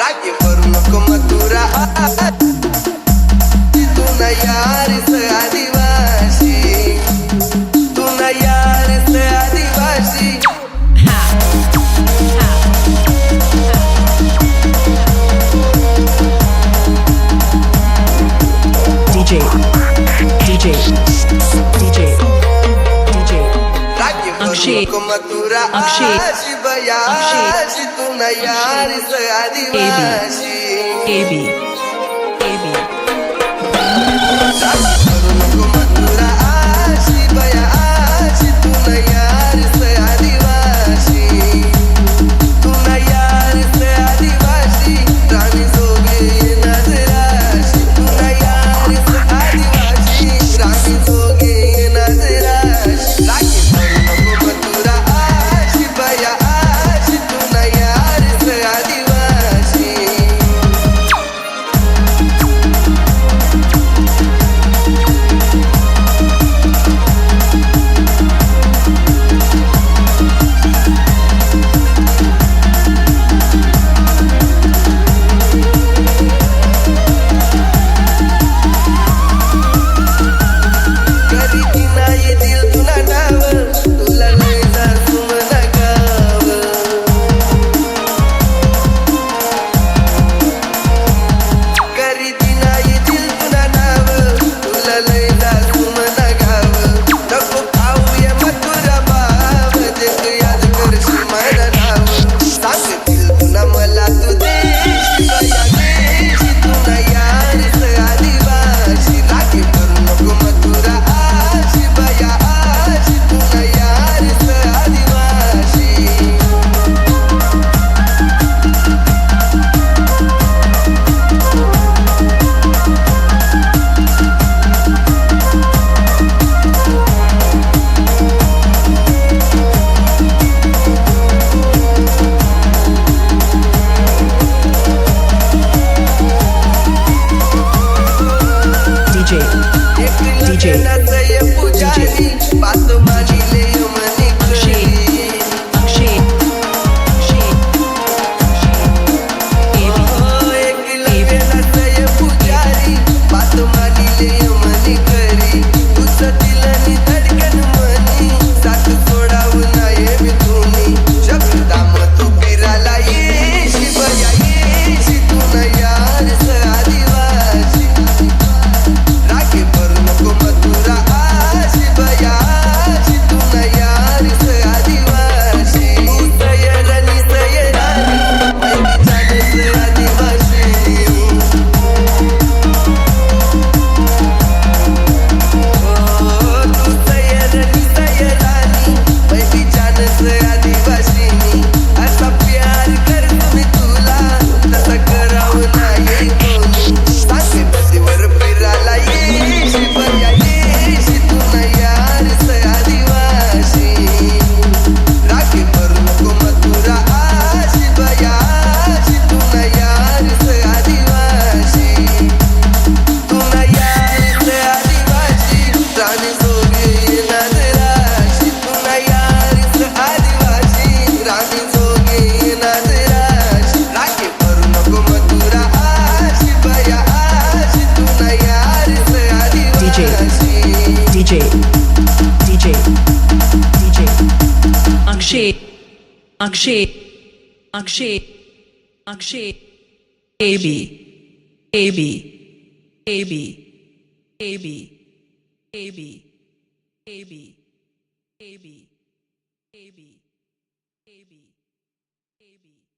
रागे करू नको मथुरा तू ना यारीस आदिवासी तू ना यारीस आदिवासी DJ DJ DJ DJ Akshay Mathura Akshay शिवया तू ना यारीस आदिवासी AB AB रागे करू नको मथुरा शिवया तू ना यारीस आदिवासी तू ना यारीस आदिवासी राणी जोगे नजराशी तू ना यारीस आदिवासी राणी जोगे नजराशी रागे करू नको मथुरा शिवया तू ना यारीस आदिवासी कधी की नाही दिल तुला नाव तुला लय जासू मना गाव कधी की नाही दिल तुला नाव तुला लय जासू मना गाव नको खाऊया मथुरा भाव देख याद करशी माझं नाव सांगतील तुला मला तू देशी बया देशी तू ना यारीस आदिवासी रागे करू नको मथुरा शिवया तू ना यारीस आदिवासी DJ DJ नसय पुजारी बात मानिले मनी Akshay Akshay Akshay AB एक नसय पुजारी बात मानिले मनी करी तुझ दिलनी धडकन मनी साथ सोडावू नाही मी तुम्ही शब्दाम तू फिरायला ये शिवया ये तू ना यारीस आदिवासी रागे करू नको मथुरा शिवया तू ना यारीस आदिवासी सयरनी सयरानी चालस आदिवासी तू सयरनी सयरानी बैठी जानस आदिवासी असा प्यार करतो मी तुला तसा करावं नाही कोणी सांगे नदीवर फिरायला ये शिवया ये तू ना यारीस आदिवासी रागे करू नको मथुरा शिवया तू ना यारीस आदिवासी तू ना यारीस आदिवासी राणी जोगे नजराशी तू ना यारीस आदिवासी राणी जोगे नजराशी रागे करू नको मथुरा शिवया तू ना यारीस आदिवासी DJ DJ DJ Akshay Akshay Akshay Akshay AB AB AB AB AB AB AB AB AB AB